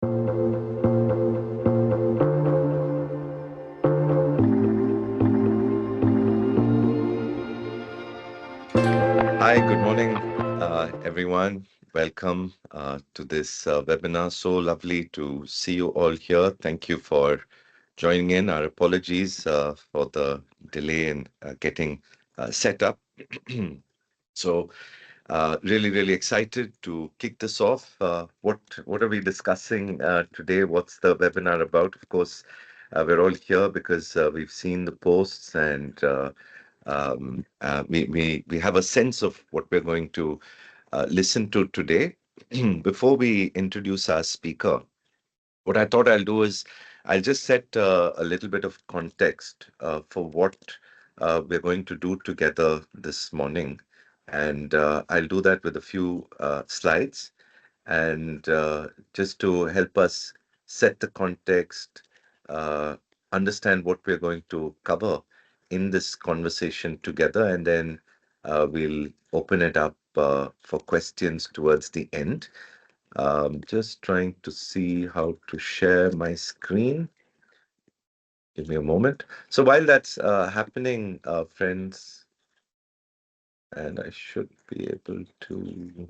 Hi, good morning, everyone. Welcome to this webinar. So lovely to see you all here. Thank you for joining in. Our apologies for the delay in getting set up. So, really excited to kick this off. What are we discussing today? What's the webinar about? Of course, we're all here because we've seen the posts and we have a sense of what we're going to listen to today. Before we introduce our speaker, what I thought I'll do is I'll just set a little bit of context for what we're going to do together this morning. And I'll do that with a few slides. And just to help us set the context, uh, understand what we're going to cover in this conversation together, and then we'll open it up for questions towards the end. Just trying to see how to share my screen. Give me a moment. So while that's happening, friends, and I should be able to.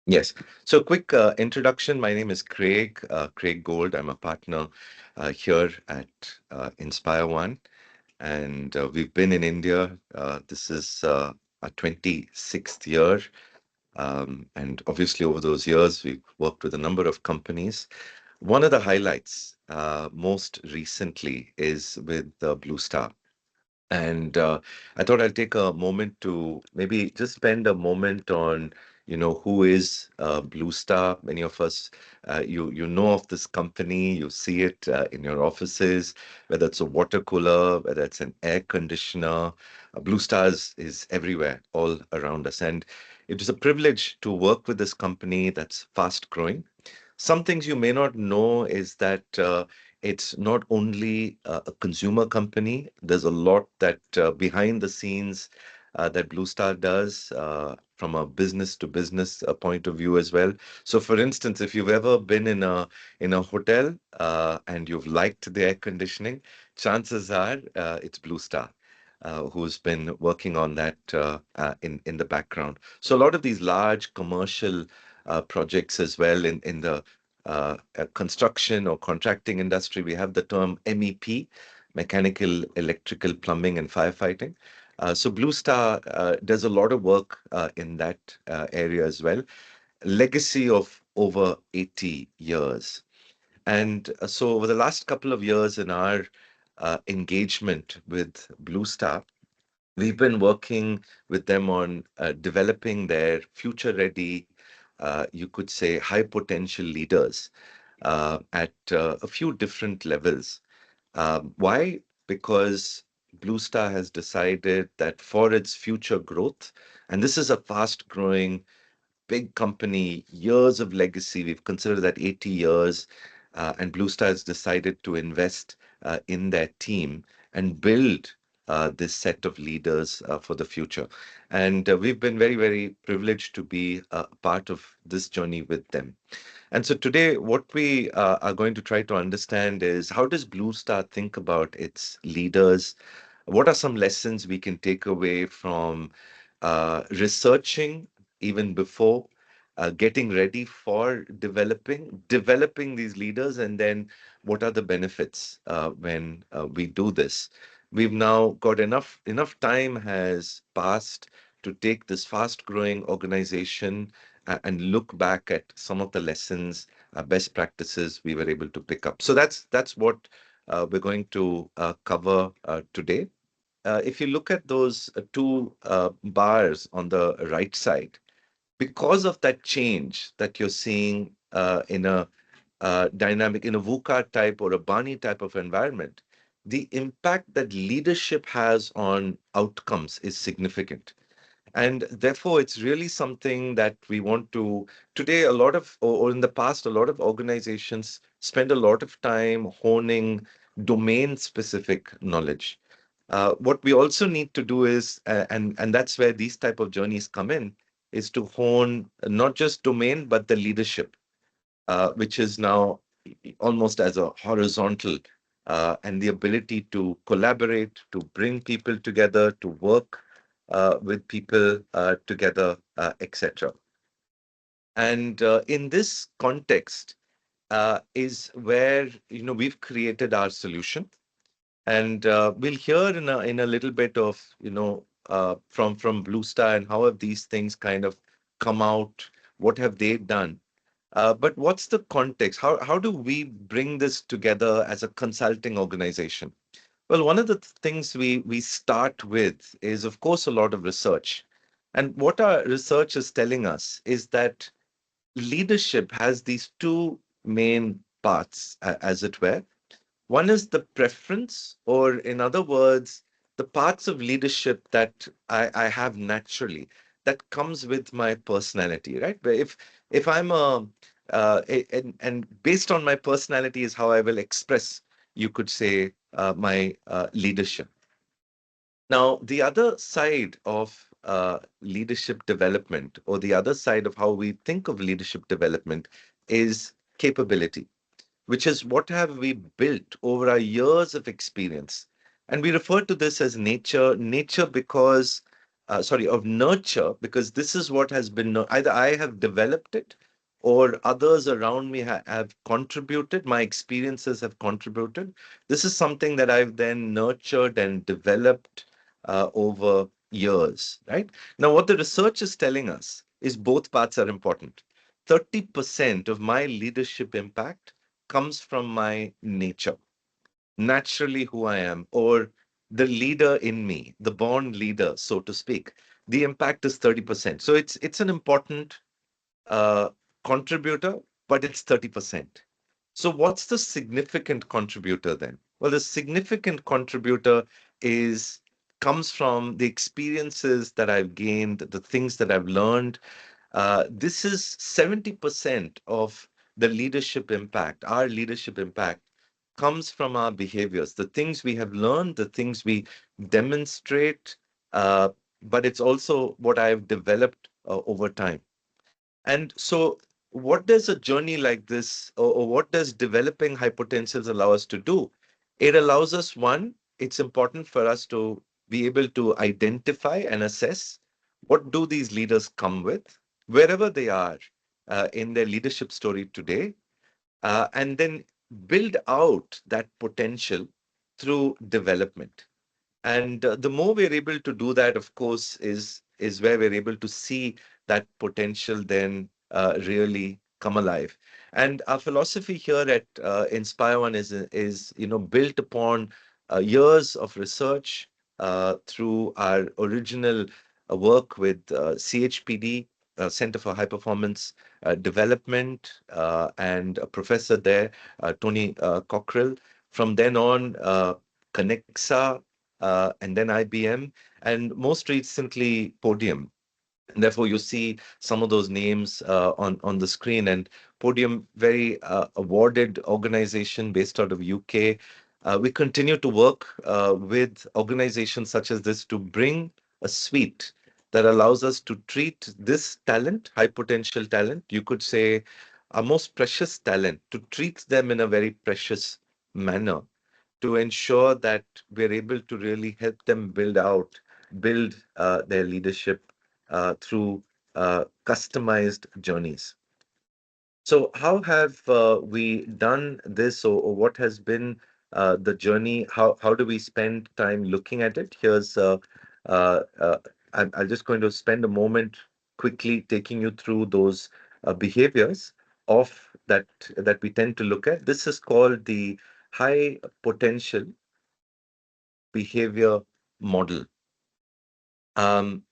Yes. So quick introduction. My name is Craig Gould. I'm a partner here at InspireOne, and we've been in India. This is our 26th year. And obviously, over those years, we've worked with a number of companies. One of the highlights, most recently, is with Blue Star. And I thought I'd take a moment to maybe just spend a moment on, who is Blue Star. Many of us, you know of this company, you see it in your offices, whether it's a water cooler, whether it's an air conditioner. Blue Star is everywhere, all around us. And it is a privilege to work with this company that's fast growing. Some things you may not know is that it's not only a consumer company. There's a lot that behind the scenes that Blue Star does from a business to business point of view as well. So, for instance, if you've ever been in a hotel and you've liked the air conditioning, chances are it's Blue Star. Who's been working on that in the background? So a lot of these large commercial projects as well in the construction or contracting industry, we have the term MEP, mechanical, electrical, plumbing, and firefighting. So Blue Star does a lot of work in that area as well. Legacy of over 80 years. And so over the last couple of years in our engagement with Blue Star, we've been working with them on developing their future ready, you could say, high potential leaders at a few different levels. Why? Because Blue Star has decided that for its future growth, and this is a fast growing big company, years of legacy. We've considered that 80 years, and Blue Star has decided to invest in their team and build this set of leaders for the future. And we've been very privileged to be a part of this journey with them. And so today, what we are going to try to understand is how does Blue Star think about its leaders? What are some lessons we can take away from researching even before getting ready for developing these leaders, and then what are the benefits when we do this? We've now got enough time has passed to take this fast growing organization and look back at some of the lessons, best practices we were able to pick up. So that's what we're going to cover today. If you look at those two bars on the right side, because of that change that you're seeing in a dynamic, in a VUCA type or a Bani type of environment, the impact that leadership has on outcomes is significant. And therefore, it's really something that we want to. Today, or in the past, a lot of organizations spend a lot of time honing domain specific knowledge. What we also need to do is, and that's where these type of journeys come in, is to hone not just domain but the leadership, which is now almost as a horizontal, and the ability to collaborate, to bring people together, to work with people together, etc. And in this context is where we've created our solution, and we'll hear in a little bit of from Blue Star and how have these things kind of come out, what have they done. But what's the context? How do we bring this together as a consulting organization? Well, one of the things we start with is, of course, a lot of research. And what our research is telling us is that leadership has these two main parts, as it were. One is the preference, or in other words, the parts of leadership that I have naturally, that comes with my personality, right? But if I'm and based on my personality is how I will express, you could say, my leadership. Now, the other side of leadership development, or the other side of how we think of leadership development, is capability, which is what have we built over our years of experience. And we refer to this as nature because, sorry, of nurture, because this is what has been, either I have developed it or others around me have contributed, my experiences have contributed. This is something that I've then nurtured and developed over years, right? Now, what the research is telling us is both parts are important. 30% of my leadership impact comes from my nature, naturally who I am, or the leader in me, the born leader, so to speak. The impact is 30%. So it's an important uh, contributor, but it's 30%. So what's the significant contributor then? Well, the significant contributor is comes from the experiences that I've gained, the things that I've learned. This is 70% of the leadership impact. Our leadership impact comes from our behaviors, the things we have learned, the things we demonstrate, uh, but it's also what I've developed over time. And so, what does a journey like this, or what does developing high potentials allow us to do? It allows us, one, it's important for us to be able to identify and assess what do these leaders come with, wherever they are in their leadership story today, and then build out that potential through development. And the more we're able to do that, of course, is where we're able to see that potential then really come alive. And our philosophy here at InspireOne is built upon years of research through our original work with CHPD, Center for High Performance Development, and a professor there, Tony Cockrell. From then on, Conexa, and then IBM, and most recently Podium. And therefore, you see some of those names on the screen. And Podium, very awarded organization based out of UK. We continue to work with organizations such as this to bring a suite that allows us to treat this talent, high potential talent, you could say our most precious talent, to treat them in a very precious manner, to ensure that we're able to really help them build their leadership through customized journeys. So, how have we done this, or what has been the journey? How do we spend time looking at it? Here's uh, uh, I'm just going to spend a moment quickly taking you through those behaviors of that we tend to look at. This is called the high potential behavior model. Um,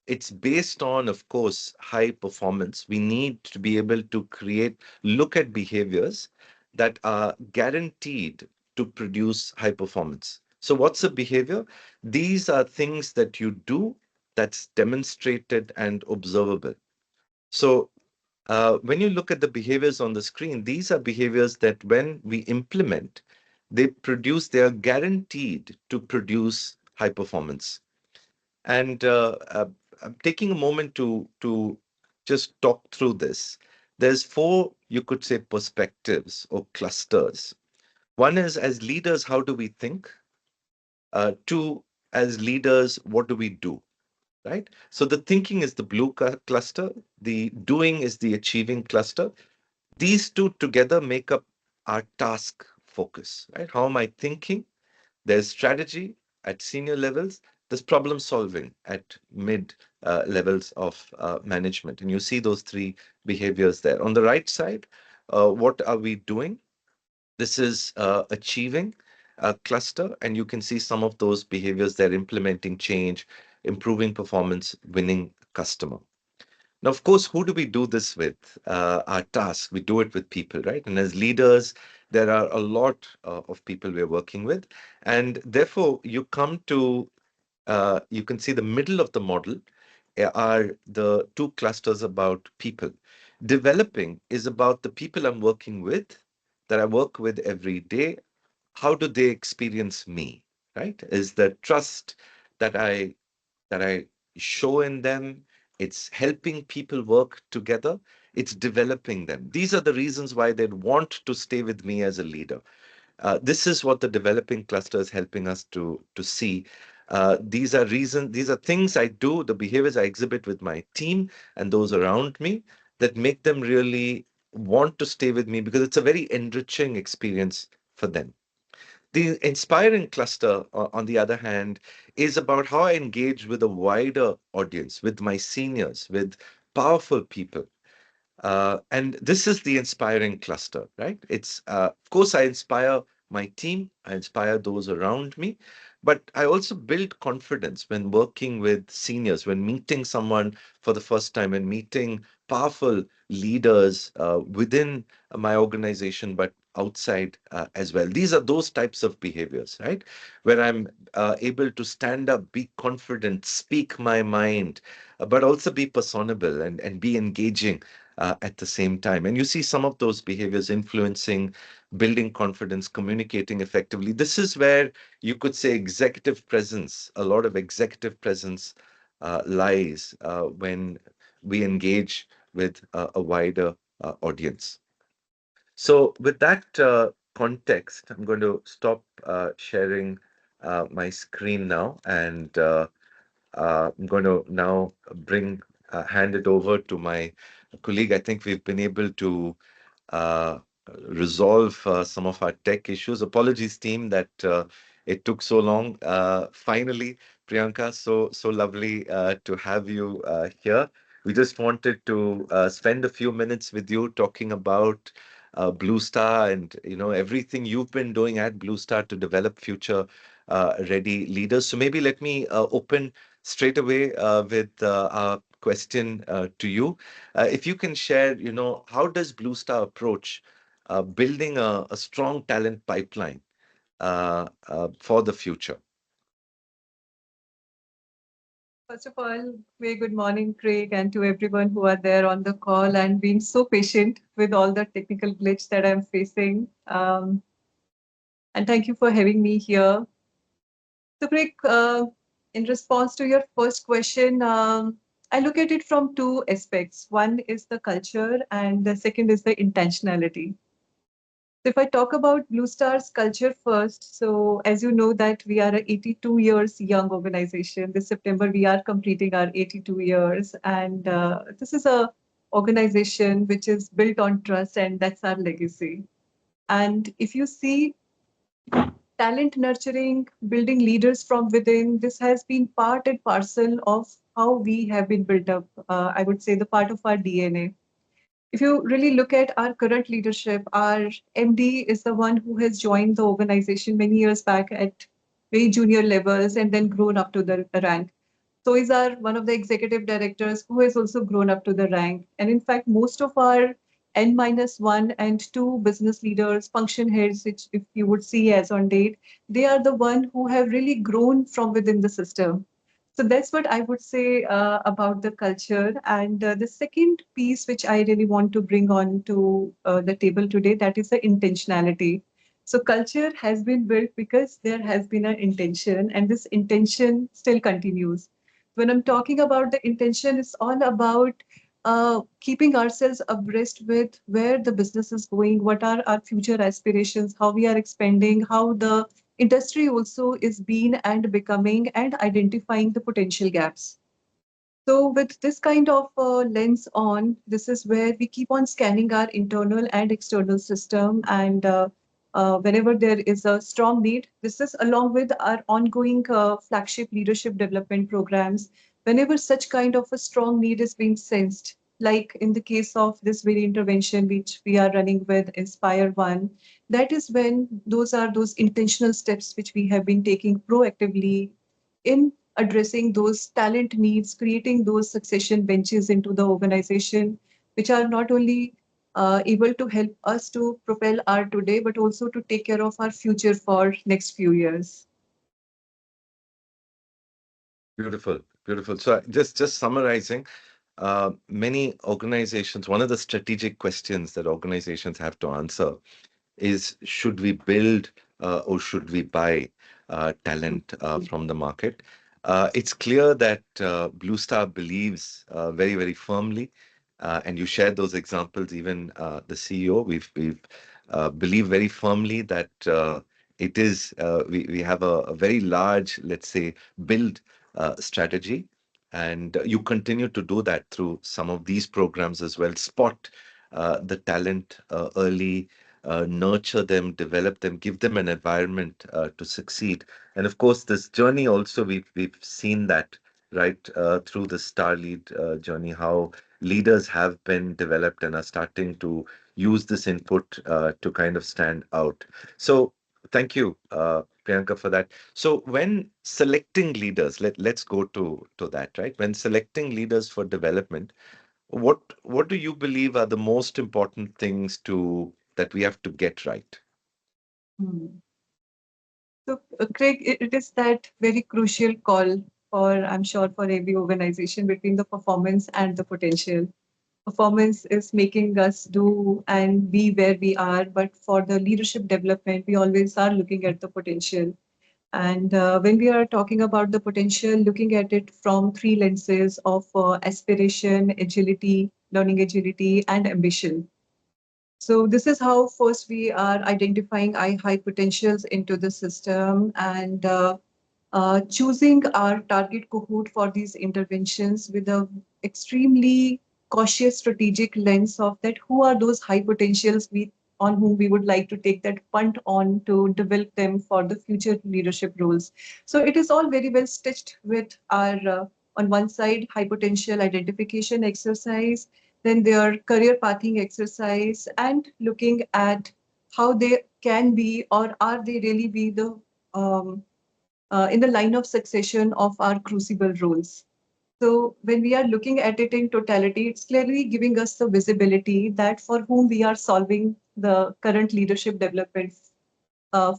it's based on, of course, high performance. We need to be able to look at behaviors that are guaranteed to produce high performance. So, what's a behavior? These are things that you do that's demonstrated and observable. So, when you look at the behaviors on the screen, these are behaviors that when we implement, they are guaranteed to produce high performance. And I'm taking a moment to just talk through this. There's four, you could say, perspectives or clusters. One is, as leaders, how do we think? Two, as leaders, what do we do? Right? So the thinking is the blue cluster, the doing is the achieving cluster. These two together make up our task focus, right? How am I thinking? There's strategy at senior levels, there's problem solving at mid levels of management. And you see those three behaviors there. On the right side, what are we doing? This is achieving a cluster, and you can see some of those behaviors there: implementing change, improving performance, winning customer. Now, of course, who do we do this with? Our task, we do it with people, right? And as leaders, there are a lot of people we're working with. And therefore, you can see the middle of the model are the two clusters about people. Developing is about the people I'm working with, that I work with every day. How do they experience me, right? Is the trust that I show in them. It's helping people work together. It's developing them. These are the reasons why they'd want to stay with me as a leader. This is what the developing cluster is helping us to see. These are things I do, the behaviors I exhibit with my team and those around me that make them really want to stay with me because it's a very enriching experience for them. The inspiring cluster, on the other hand, is about how I engage with a wider audience, with my seniors, with powerful people. And this is the inspiring cluster, right? Of course, I inspire my team, I inspire those around me, but I also build confidence when working with seniors, when meeting someone for the first time and meeting powerful leaders within my organization, but outside as well. These are those types of behaviors, right? Where I'm able to stand up, be confident, speak my mind, but also be personable and be engaging at the same time. And you see some of those behaviors influencing, building confidence, communicating effectively. This is where you could say executive presence, a lot of executive presence lies when we engage with a wider audience. So, with that context, I'm going to stop sharing my screen now, and I'm going to now hand it over to my colleague. I think we've been able to uh, resolve some of our tech issues. Apologies, team, that it took so long. Finally, Priyanka, so lovely to have you here. We just wanted to spend a few minutes with you talking about Blue Star and everything you've been doing at Blue Star to develop future ready leaders. So maybe let me open straight away with our question to you. If you can share, how does Blue Star approach building a strong talent pipeline for the future? First of all, very good morning, Craig, and to everyone who are there on the call and being so patient with all the technical glitch that I'm facing. And thank you for having me here. So, Craig, in response to your first question, I look at it from two aspects. One is the culture, and the second is the intentionality. So if I talk about Blue Star's culture first, so as you know that we are a 82 years young organization. This September we are completing our 82 years, and this is a organization which is built on trust, and that's our legacy. And if you see talent nurturing, building leaders from within, this has been part and parcel of how we have been built up. I would say the part of our DNA. If you really look at our current leadership, our MD is the one who has joined the organization many years back at very junior levels and then grown up to the rank. So is our one of the executive directors who has also grown up to the rank. And in fact, most of our N-1 and 2 business leaders, function heads, which if you would see as on date, they are the one who have really grown from within the system. So that's what I would say about the culture. And the second piece, which I really want to bring on to the table today, that is the intentionality. So culture has been built because there has been an intention, and this intention still continues. When I'm talking about the intention, it's all about keeping ourselves abreast with where the business is going, what are our future aspirations, how we are expanding, how the industry also is being and becoming, and identifying the potential gaps. So, with this kind of lens on, this is where we keep on scanning our internal and external system. And whenever there is a strong need, this is along with our ongoing flagship leadership development programs. Whenever such kind of a strong need is being sensed, like in the case of this very intervention which we are running with InspireOne, that is when those are those intentional steps which we have been taking proactively in addressing those talent needs, creating those succession benches into the organization, which are not only able to help us to propel our today, but also to take care of our future for next few years. Beautiful, beautiful. So just summarizing, many organizations, one of the strategic questions that organizations have to answer is should we build or should we buy talent from the market? It's clear that Blue Star believes very, very firmly, and you shared those examples, even the CEO, we've believe very firmly that we have a very large, let's say, build strategy. And you continue to do that through some of these programs as well. Spot the talent early, nurture them, develop them, give them an environment to succeed. And of course, this journey also we've seen that right through the StarLead journey, how leaders have been developed and are starting to use this input to kind of stand out. So thank you, Priyanka, for that. So when selecting leaders, let's go to that, right? When selecting leaders for development, what do you believe are the most important things to that we have to get right? Hmm. So, Craig, it is that very crucial call for, I'm sure, for every organization between the performance and the potential. Performance is making us do and be where we are, but for the leadership development, we always are looking at the potential. And when we are talking about the potential, looking at it from three lenses of aspiration, agility, learning agility, and ambition. So this is how first we are identifying high potentials into the system and choosing our target cohort for these interventions with a extremely cautious strategic lens of that who are those high potentials we on whom we would like to take that punt on to develop them for the future leadership roles. So it is all very well stitched with our on one side high potential identification exercise, then their career pathing exercise, and looking at how they can be or are they really be the in the line of succession of our crucible roles. So when we are looking at it in totality, it's clearly giving us the visibility that for whom we are solving the current leadership development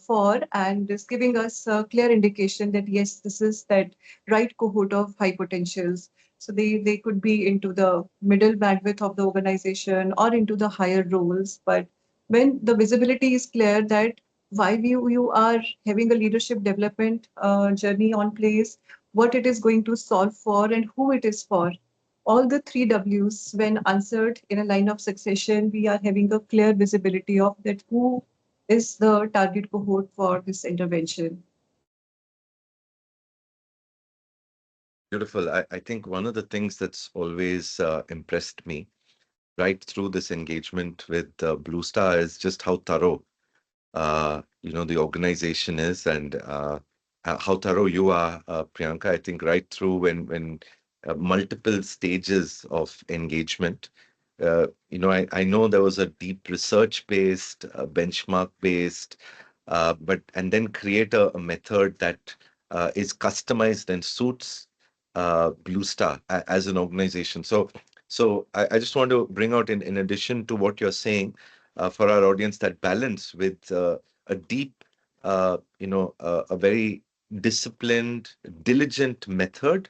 for, and is giving us a clear indication that yes, this is that right cohort of high potentials. So they could be into the middle bandwidth of the organization or into the higher roles. But when the visibility is clear that why you are having a leadership development journey on place, what it is going to solve for, and who it is for. All the three W's, when answered in a line of succession, we are having a clear visibility of that who is the target cohort for this intervention. Beautiful. I think one of the things that's always impressed me right through this engagement with Blue Star is just how thorough the organization is, and how thorough you are, Priyanka. I think right through when multiple stages of engagement. I know there was a deep research-based, benchmark-based, but and then create a method that is customized and suits Blue Star as an organization. So I just want to bring out in addition to what you're saying for our audience, that balance with a deep, a very disciplined, diligent method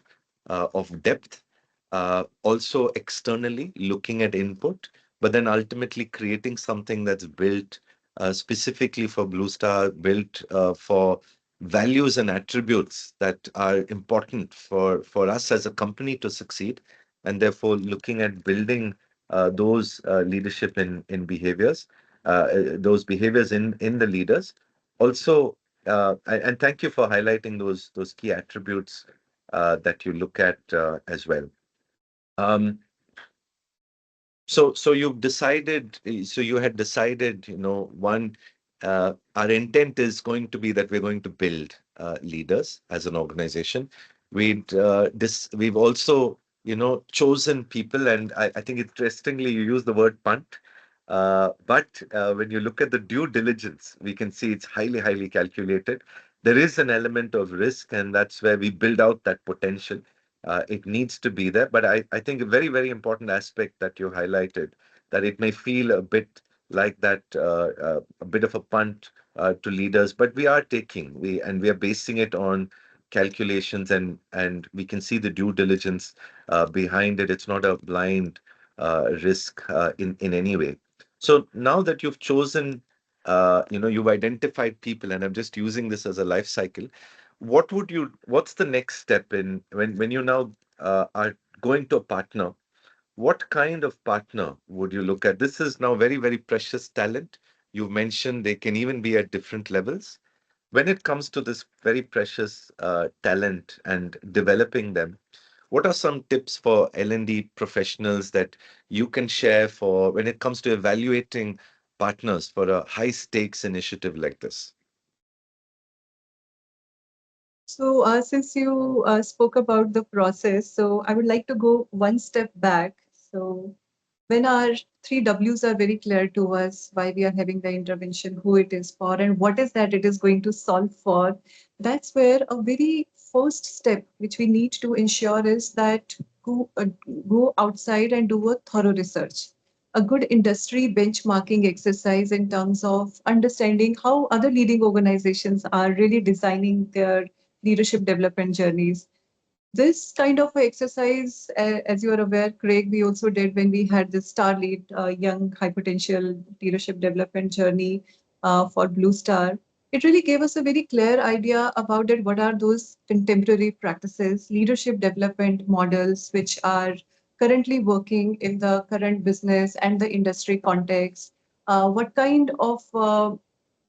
of depth, also externally looking at input, but then ultimately creating something that's built specifically for Blue Star, built for values and attributes that are important for us as a company to succeed, and therefore looking at building those leadership in behaviors, those behaviors in the leaders. Also, and thank you for highlighting those key attributes that you look at as well. Um, so you've decided, so you had decided, one, our intent is going to be that we're going to build leaders as an organization. We've also, chosen people, and I think interestingly you use the word punt. But when you look at the due diligence, we can see it's highly, highly calculated. There is an element of risk, and that's where we build out that potential. It needs to be there. But I think a very, very important aspect that you highlighted, that it may feel a bit like that, a bit of a punt to leaders, but we are basing it on calculations, and we can see the due diligence behind it. It's not a blind risk in any way. So now that you've chosen, you've identified people, and I'm just using this as a life cycle. What's the next step in when you now are going to a partner? What kind of partner would you look at? This is now very, very precious talent. You've mentioned they can even be at different levels. When it comes to this very precious talent and developing them, what are some tips for L&D professionals that you can share for when it comes to evaluating partners for a high stakes initiative like this? So, since you spoke about the process, so I would like to go one step back. So, when our three W's are very clear to us, why we are having the intervention, who it is for, and what is that it is going to solve for, that's where a very first step which we need to ensure is that go outside and do a thorough research, a good industry benchmarking exercise in terms of understanding how other leading organizations are really designing their leadership development journeys. This kind of exercise, as you are aware, Craig, we also did when we had this StarLead Young High Potential Leadership Development Journey for Blue Star. It really gave us a very clear idea about it. What are those contemporary practices, leadership development models, which are currently working in the current business and the industry context? What kind of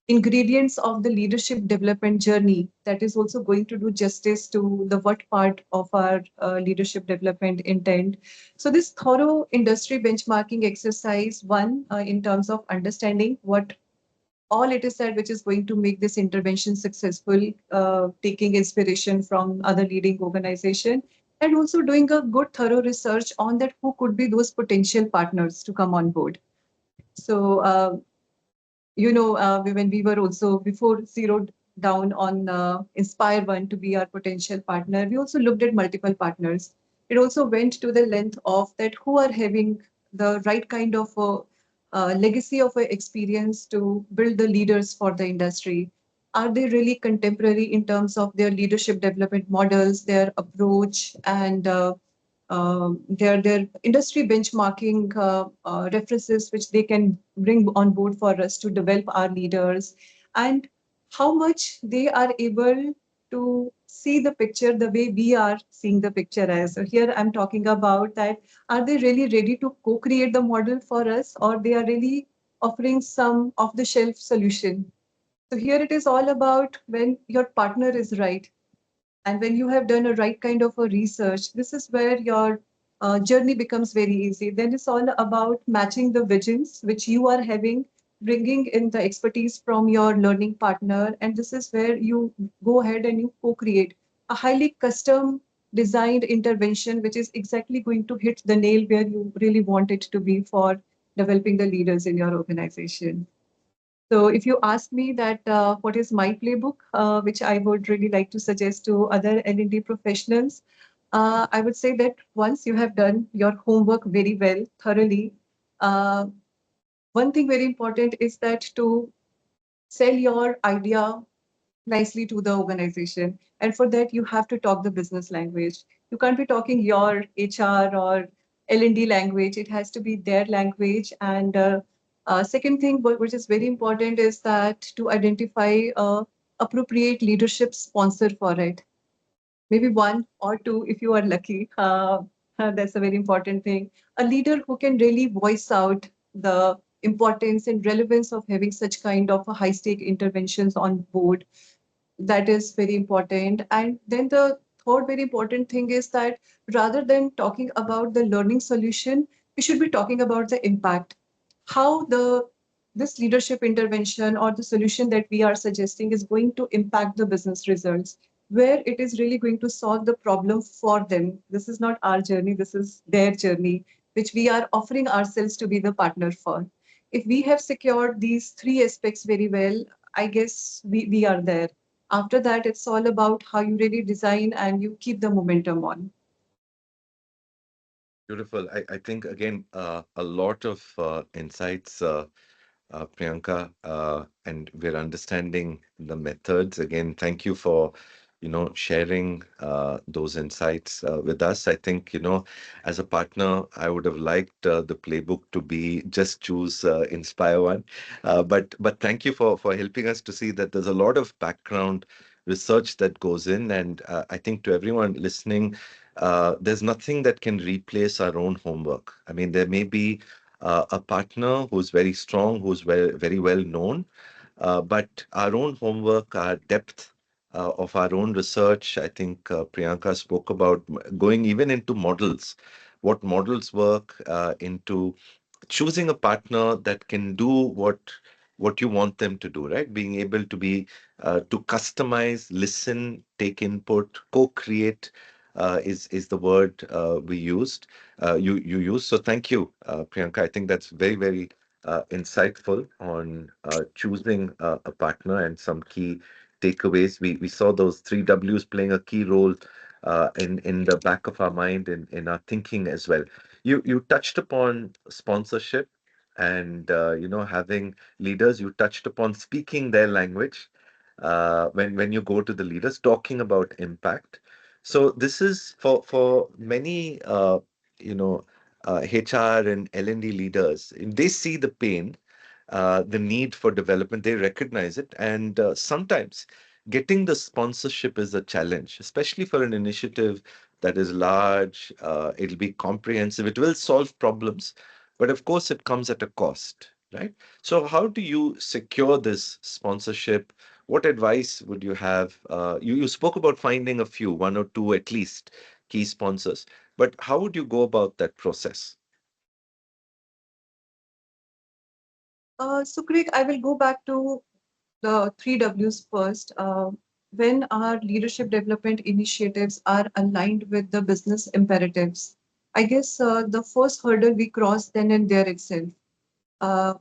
ingredients of the leadership development journey that is also going to do justice to the what part of our leadership development intent. So this thorough industry benchmarking exercise, one, in terms of understanding what all it is that which is going to make this intervention successful, taking inspiration from other leading organization, and also doing a good thorough research on that who could be those potential partners to come on board. So when we were also before zeroed down on InspireOne to be our potential partner, we also looked at multiple partners. It also went to the length of that who are having the right kind of legacy of experience to build the leaders for the industry. Are they really contemporary in terms of their leadership development models, their approach, and their industry benchmarking references which they can bring on board for us to develop our leaders, and how much they are able to see the picture the way we are seeing the picture as. So here I'm talking about that, are they really ready to co-create the model for us, or they are really offering some off the shelf solution. So here it is all about when your partner is right, and when you have done a right kind of a research, this is where your journey becomes very easy. Then it's all about matching the visions which you are having, bringing in the expertise from your learning partner. And this is where you go ahead and you co create a highly custom designed intervention, which is exactly going to hit the nail where you really want it to be for developing the leaders in your organization. So if you ask me that what is my playbook, which I would really like to suggest to other L&D professionals, I would say that once you have done your homework very well, thoroughly, uh, one thing very important is that to sell your idea nicely to the organization. And for that, you have to talk the business language. You can't be talking your HR or L&D language. It has to be their language. And Second thing, which is very important, is that to identify appropriate leadership sponsor for it. Maybe one or two if you are lucky. That's a very important thing. A leader who can really voice out the importance and relevance of having such kind of a high stake interventions on board, that is very important. And then the third very important thing is that rather than talking about the learning solution, we should be talking about the impact. How the this leadership intervention or the solution that we are suggesting is going to impact the business results, where it is really going to solve the problem for them. This is not our journey, this is their journey, which we are offering ourselves to be the partner for. If we have secured these three aspects very well, I guess we are there. After that, it's all about how you really design and you keep the momentum on. Beautiful. I think again a lot of insights, Priyanka, and we're understanding the methods. Again, thank you for, sharing those insights with us. I think, as a partner, I would have liked the playbook to be just choose Inspire One. But thank you for helping us to see that there's a lot of background research that goes in. And I think to everyone listening, there's nothing that can replace our own homework. I mean, there may be a partner who's very strong, who's very well known, but our own homework, our depth of our own research, I think Priyanka spoke about going even into models, what models work, into choosing a partner that can do what you want them to do, right? Being able to be to customize, listen, take input, co-create is the word we used. You use. So thank you, Priyanka. I think that's very insightful on choosing a partner and some key takeaways. We saw those three W's playing a key role in the back of our mind in our thinking as well. You touched upon sponsorship and having leaders. You touched upon speaking their language when you go to the leaders, talking about impact. So this is for many you know HR and L&D leaders. They see the pain, the need for development. They recognize it, and sometimes getting the sponsorship is a challenge, especially for an initiative that is large. It'll be comprehensive. It will solve problems, but of course, it comes at a cost, right? So, how do you secure this sponsorship? What advice would you have? You spoke about finding a few, one or two at least, key sponsors, but how would you go about that process? So, Craig, I will go back to the three W's first. When our leadership development initiatives are aligned with the business imperatives, I guess the first hurdle we cross then and there itself. Uh,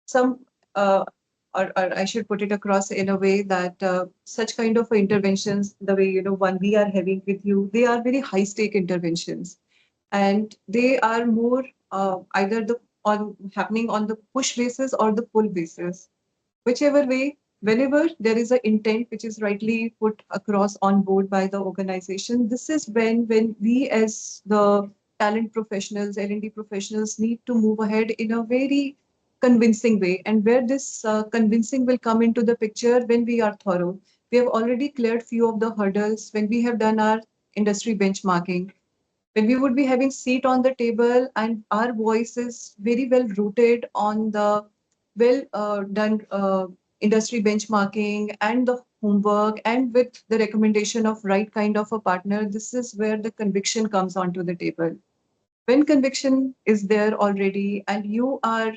some or I should put it across in a way that such kind of interventions, the way one we are having with you, they are very high stake interventions, and they are more either the on happening on the push basis or the pull basis, whichever way. Whenever there is an intent which is rightly put across on board by the organization, this is when we as the talent professionals, L&D professionals, need to move ahead in a very convincing way. And where this convincing will come into the picture when we are thorough. We have already cleared few of the hurdles when we have done our industry benchmarking, when we would be having seat on the table and our voice is very well rooted on the well done industry benchmarking and the homework and with the recommendation of right kind of a partner. This is where the conviction comes onto the table. When conviction is there already and you are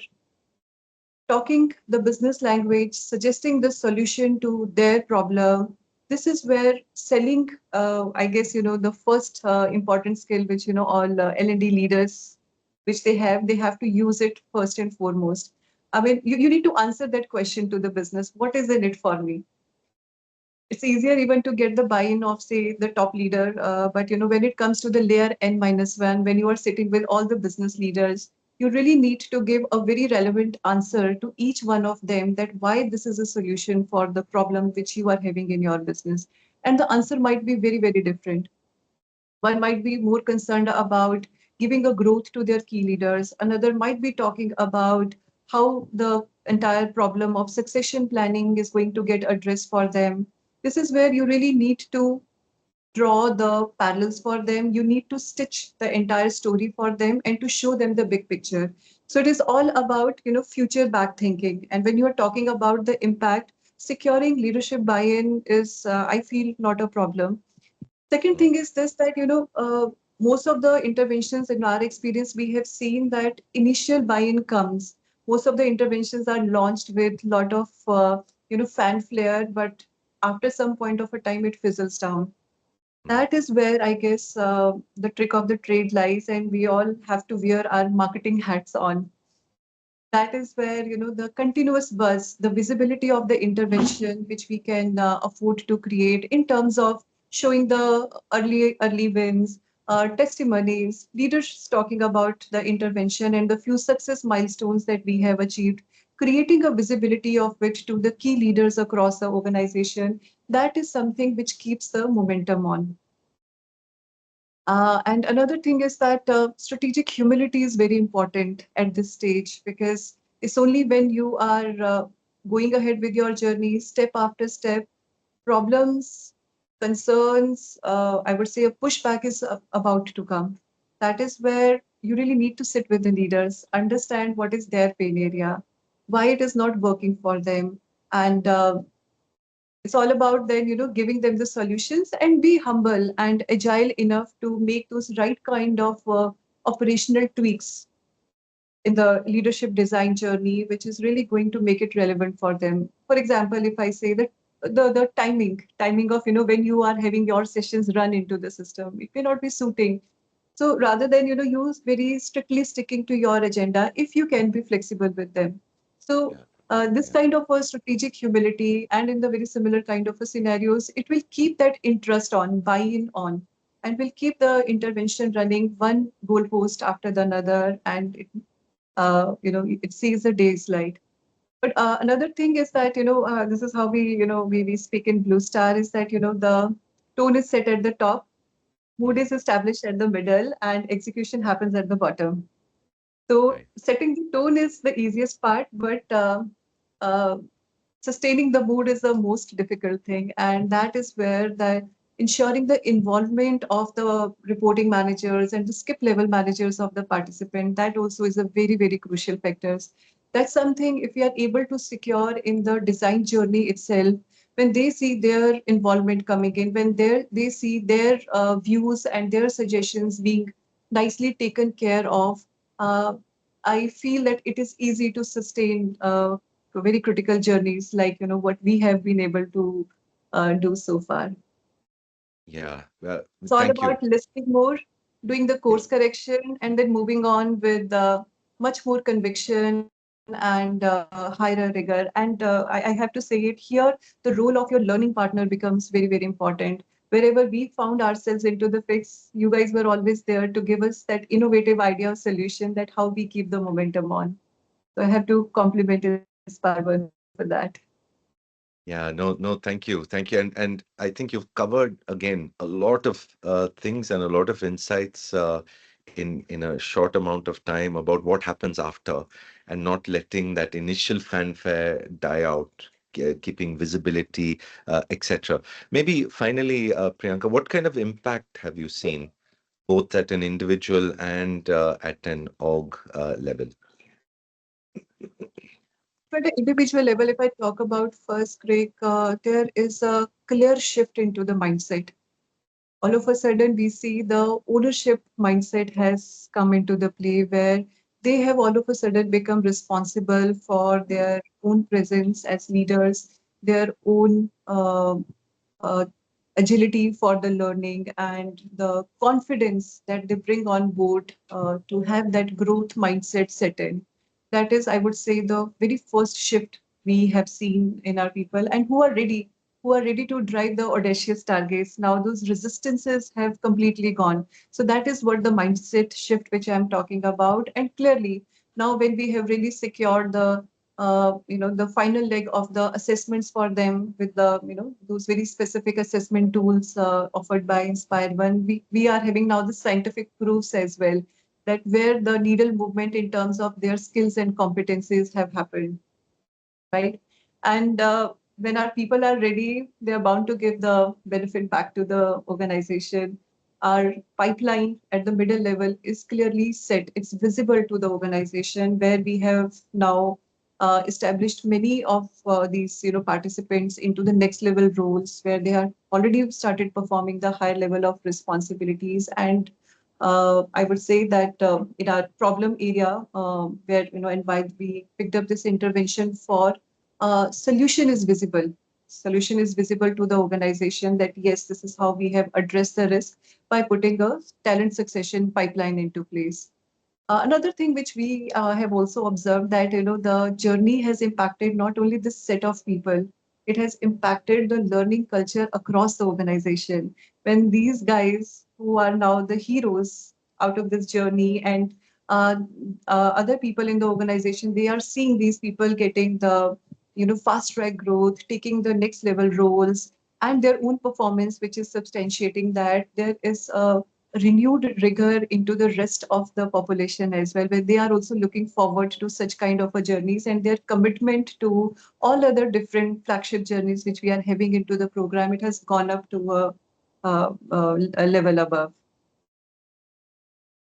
talking the business language, suggesting the solution to their problem. This is where selling, I guess, the first important skill which, all L&D leaders, which they have to use it first and foremost. I mean, you need to answer that question to the business. What is in it for me? It's easier even to get the buy-in of, say, the top leader. But when it comes to the layer n-1, when you are sitting with all the business leaders, you really need to give a very relevant answer to each one of them that why this is a solution for the problem which you are having in your business. And the answer might be very, very different. One might be more concerned about giving a growth to their key leaders. Another might be talking about how the entire problem of succession planning is going to get addressed for them. This is where you really need to draw the parallels for them. You need to stitch the entire story for them and to show them the big picture. So it is all about, future back thinking. And when you are talking about the impact, securing leadership buy-in is, I feel, not a problem. Second mm, thing is this, that, most of the interventions in our experience, we have seen that initial buy-in comes. Most of the interventions are launched with a lot of, fanfare, but after some point of a time, it fizzles down. mm. That is where I guess the trick of the trade lies, and we all have to wear our marketing hats on. That is where, the continuous buzz, the visibility of the intervention, which we can afford to create in terms of showing the early wins, testimonies, leaders talking about the intervention and the few success milestones that we have achieved, creating a visibility of which to the key leaders across the organization. That is something which keeps the momentum on. And another thing is that strategic humility is very important at this stage, because it's only when you are going ahead with your journey, step after step, problems, concerns, I would say a pushback is about to come. That is where you really need to sit with the leaders, understand what is their pain area, why it is not working for them, and it's all about then, giving them the solutions and be humble and agile enough to make those right kind of operational tweaks in the leadership design journey, which is really going to make it relevant for them. For example, if I say that the timing of, when you are having your sessions run into the system, it may not be suiting. So rather than, you very strictly sticking to your agenda, if you can be flexible with them. So Yeah, this yeah, kind of a strategic humility, and in the very similar kind of a scenarios, it will keep that interest on, buy-in on, and will keep the intervention running one goalpost after the another, and it sees the day's light. But another thing is that, this is how we speak in Blue Star, is that, the tone is set at the top, mood mm, is established at the middle, and execution happens at the bottom. So right. setting the tone is the easiest part, but uh, sustaining the mood is the most difficult thing. And that is where the ensuring the involvement of the reporting managers and the skip level managers of the participant, that also is a very, very crucial factors. That's something, if we are able to secure in the design journey itself, when they see their involvement coming in, when they see their views and their suggestions being nicely taken care of, uh, I feel that it is easy to sustain very critical journeys like, what we have been able to do so far. Yeah, well, It's all thank you. about listening more, doing the Yeah, course correction, and then moving on with much more conviction and higher rigor. And I have to say it here, the role of your learning partner becomes very, very important. Wherever we found ourselves into the fix, you guys were always there to give us that innovative idea of solution, that how we keep the momentum on. So I have to compliment InspireOne for that. yeah, no, no, thank you, and I think you've covered again a lot of things and a lot of insights in a short amount of time about what happens after, and not letting that initial fanfare die out, keeping visibility, etc. Maybe finally, Priyanka, what kind of impact have you seen both at an individual and at an org level? But at an individual level, if I talk about first, Greg, there is a clear shift into the mindset. All of a sudden, we see the ownership mindset has come into the play, where they have all of a sudden become responsible for their own presence as leaders, their own uh, agility for the learning, and the confidence that they bring on board to have that growth mindset set in. That is, I would say, the very first shift we have seen in our people, and who are ready to drive the audacious targets. Now those resistances have completely gone. So that is what the mindset shift which I'm talking about. And clearly, now when we have really secured the final leg of the assessments for them with the, those very specific assessment tools offered by InspireOne, we are having now the scientific proofs as well. that where the needle movement in terms of their skills and competencies have happened, right? And when our people are ready, they are bound to give the benefit back to the organization. Our pipeline at the middle level is clearly set. It's visible to the organization where we have now established many of these participants into the next level roles where they have already started performing the higher level of responsibilities. And I would say that in our problem area, where and why we picked up this intervention for, solution is visible. Solution is visible to the organization that yes, this is how we have addressed the risk by putting a talent succession pipeline into place. Another thing which we have also observed that the journey has impacted not only this set of people, it has impacted the learning culture across the organization. When these guys who are now the heroes out of this journey and uh, other people in the organization, they are seeing these people getting the fast track growth, taking the next level roles, and their own performance, which is substantiating that there is a renewed rigor into the rest of the population as well, where they are also looking forward to such kind of a journeys, and their commitment to all other different flagship journeys which we are having into the program, it has gone up to a level above.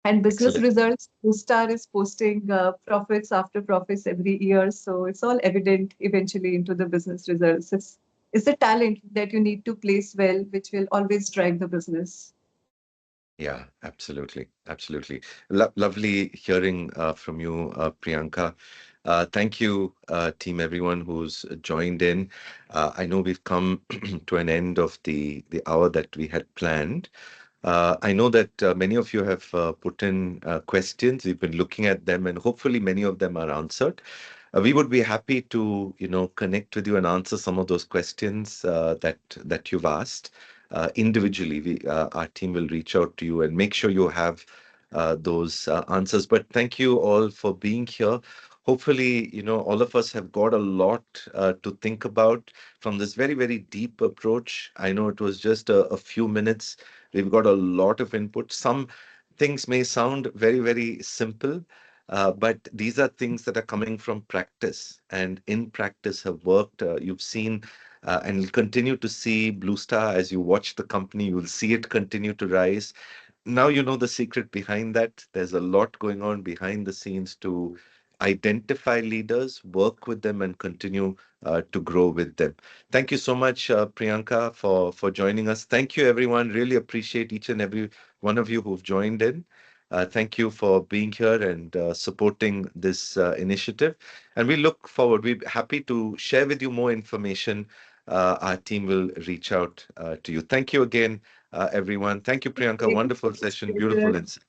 And business Excellent. results, Star is posting profits after profits every year. So it's all evident eventually into the business results. It's the talent that you need to place well, which will always drive the business. Yeah, absolutely. Absolutely. Lovely hearing from you, Priyanka. Thank you, team, everyone who's joined in. I know we've come to an end of the hour that we had planned. I know that many of you have put in questions. We've been looking at them, and hopefully many of them are answered. We would be happy to, connect with you and answer some of those questions that you've asked individually. Our team will reach out to you and make sure you have those answers. But thank you all for being here. Hopefully, all of us have got a lot to think about from this very, very deep approach. I know it was just a few minutes. We've got a lot of input. Some things may sound very, very simple, but these are things that are coming from practice and in practice have worked. You've seen and will continue to see Blue Star as you watch the company. You will see it continue to rise. Now you know the secret behind that. There's a lot going on behind the scenes to identify leaders, work with them, and continue to grow with them. Thank you so much, Priyanka, for joining us. Thank you, everyone. Really appreciate each and every one of you who've joined in. Thank you for being here and supporting this initiative. And we look forward. We're happy to share with you more information. Our team will reach out to you. Thank you again, everyone. Thank you, Priyanka. Okay. Wonderful session. Beautiful insight.